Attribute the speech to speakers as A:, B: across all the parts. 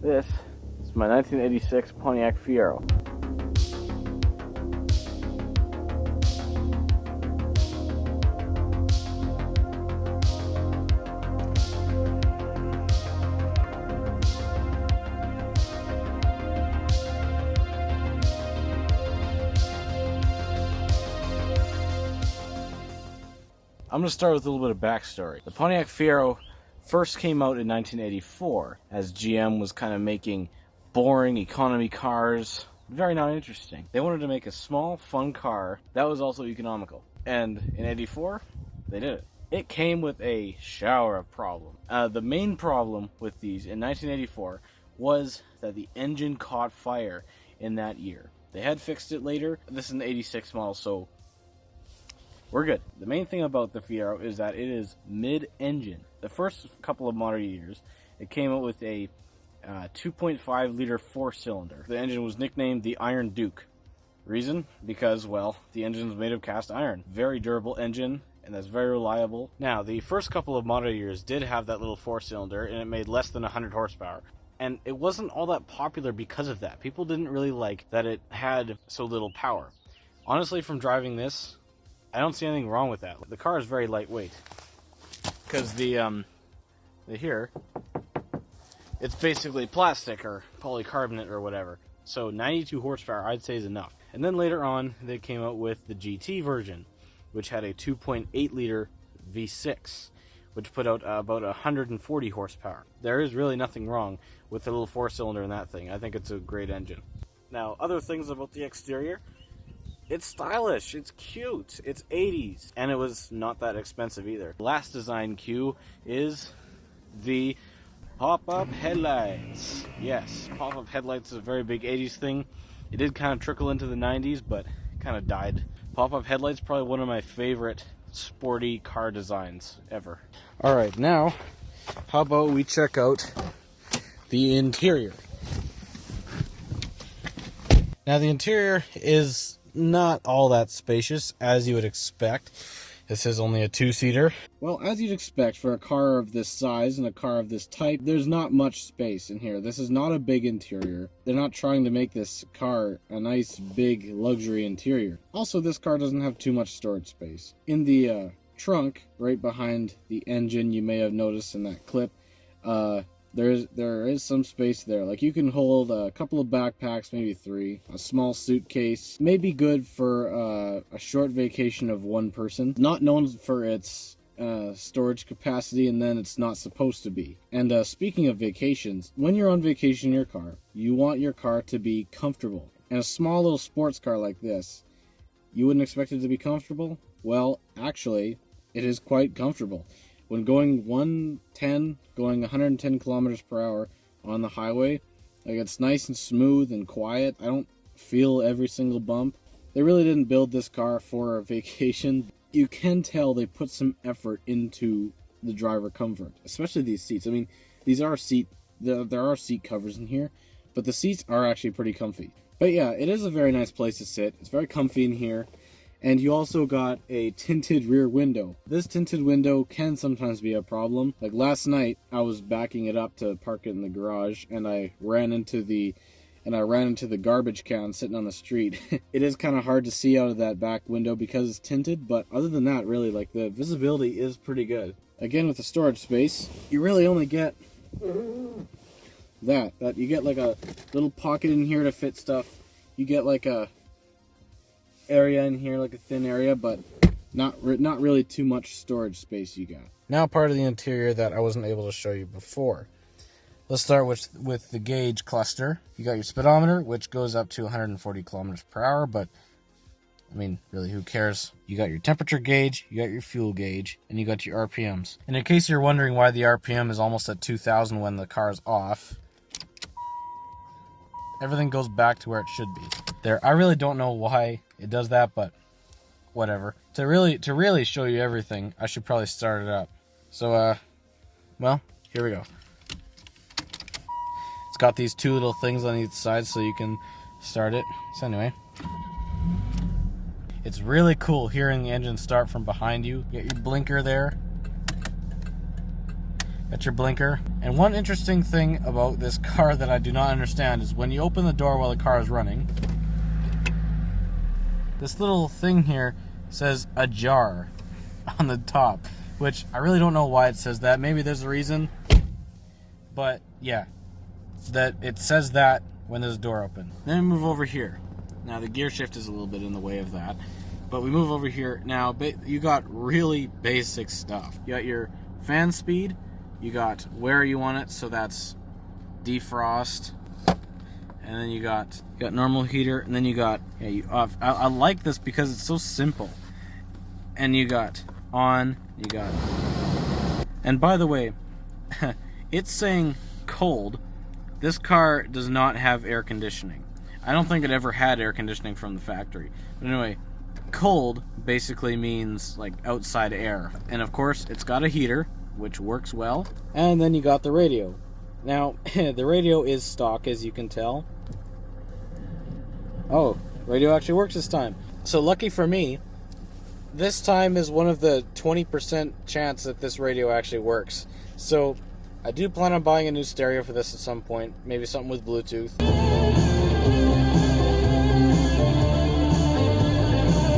A: This is my 1986 Pontiac Fiero. I'm going to start with a little bit of backstory. The Pontiac Fiero first came out in 1984 as GM was kind of making boring economy cars very not interesting. They wanted to make a small, fun car that was also economical. And in 84, they did it. It came with a shower of problems. The main problem with these in 1984 was that the engine caught fire in that year. They had fixed it later. This is an 86 model, so we're good. The main thing about the Fiero is that it is mid-engine. The first couple of model years, it came out with a 2.5 liter 4-cylinder. The engine was nicknamed the Iron Duke. Reason? Because, well, the engine is made of cast iron. Very durable engine, and that's very reliable. Now, the first couple of model years did have that little 4-cylinder, and it made less than 100 horsepower. And it wasn't all that popular because of that. People didn't really like that it had so little power. Honestly, from driving this, I don't see anything wrong with that. The car is very lightweight. Because the here, it's basically plastic or polycarbonate or whatever. So 92 horsepower, I'd say, is enough. And then later on, they came out with the GT version, which had a 2.8 liter V6, which put out about 140 horsepower. There is really nothing wrong with the little 4-cylinder in that thing. I think it's a great engine. Now, other things about the exterior. It's stylish, it's cute, it's 80s, and it was not that expensive either. Last design cue is the pop-up headlights. Yes, pop-up headlights is a very big 80s thing. It did kind of trickle into the 90s, but it kind of died. Pop-up headlights, probably one of my favorite sporty car designs ever. Alright, now, how about we check out the interior. Now, the interior is not all that spacious, as you would expect. This is only a 2-seater. Well, as you'd expect for a car of this size and a car of this type, there's not much space in here. This is not a big interior. They're not trying to make this car a nice, big, luxury interior. Also, this car doesn't have too much storage space. In the trunk, right behind the engine, you may have noticed in that clip, there is some space there. Like, you can hold a couple of backpacks, maybe 3. A small suitcase may be good for a short vacation of one person. Not known for its storage capacity, and then it's not supposed to be. And speaking of vacations, when you're on vacation in your car, you want your car to be comfortable. And a small little sports car like this, you wouldn't expect it to be comfortable? Well, actually, it is quite comfortable. When going 110 kilometers per hour on the highway, like, it's nice and smooth and quiet. I don't feel every single bump. They really didn't build this car for a vacation. You can tell they put some effort into the driver comfort, especially these seats. I mean, there are seat covers in here, but the seats are actually pretty comfy. But yeah, it is a very nice place to sit. It's very comfy in here. And you also got a tinted rear window. This tinted window can sometimes be a problem. Like, last night, I was backing it up to park it in the garage, and I ran into the garbage can sitting on the street. It is kind of hard to see out of that back window because it's tinted, but other than that, really, like, the visibility is pretty good. Again, with the storage space, you really only get that you get like a little pocket in here to fit stuff. You get like a area in here, like a thin area, but not really too much storage space you got. Now, part of the interior that I wasn't able to show you before. Let's start with the gauge cluster. You got your speedometer, which goes up to 140 kilometers per hour, but I mean, really, who cares? You got your temperature gauge, you got your fuel gauge, and you got your RPMs. And in case you're wondering why the RPM is almost at 2,000 when the car's off, everything goes back to where it should be. There, I really don't know why it does that, but whatever. To really show you everything, I should probably start it up. So, well, here we go. It's got these 2 little things on each side so you can start it. So anyway, it's really cool hearing the engine start from behind you. You get your blinker there. That's your blinker. And one interesting thing about this car that I do not understand is when you open the door while the car is running, this little thing here says ajar on the top, which I really don't know why it says that. Maybe there's a reason, but yeah, that it says that when there's a door open. Then we move over here. Now the gear shift is a little bit in the way of that, but we move over here. Now you got really basic stuff. You got your fan speed, you got where you want it, so that's defrost, and then you got normal heater, and then you got I like this because it's so simple. And you got on, you got, and by the way, it's saying cold. This car does not have air conditioning. I don't think it ever had air conditioning from the factory. But anyway, cold basically means like outside air. And of course, it's got a heater, which works well. And then you got the radio. Now, the radio is stock, as you can tell. Oh, radio actually works this time. So lucky for me, this time is one of the 20% chance that this radio actually works. So I do plan on buying a new stereo for this at some point. Maybe something with Bluetooth.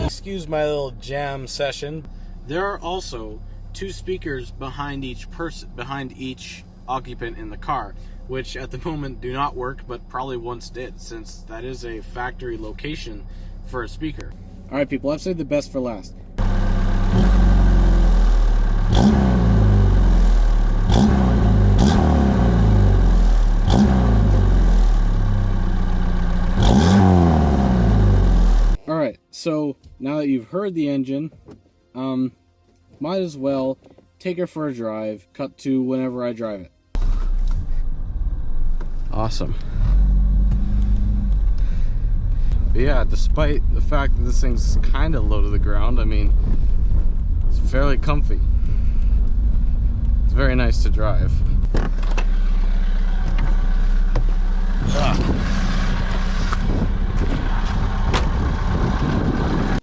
A: Excuse my little jam session. There are also 2 speakers behind each occupant in the car, which at the moment do not work, but probably once did, since that is a factory location for a speaker. Alright people, I've saved the best for last. Alright, so now that you've heard the engine, might as well take her for a drive, cut to whenever I drive it. Awesome. But yeah, despite the fact that this thing's kind of low to the ground, I mean, it's fairly comfy. It's very nice to drive.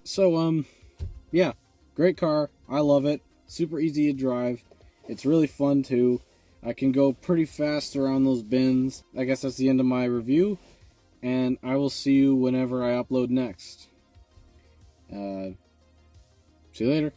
A: So, yeah, great car. I love it. Super easy to drive. It's really fun too. I can go pretty fast around those bins. I guess that's the end of my review, and I will see you whenever I upload next. See you later.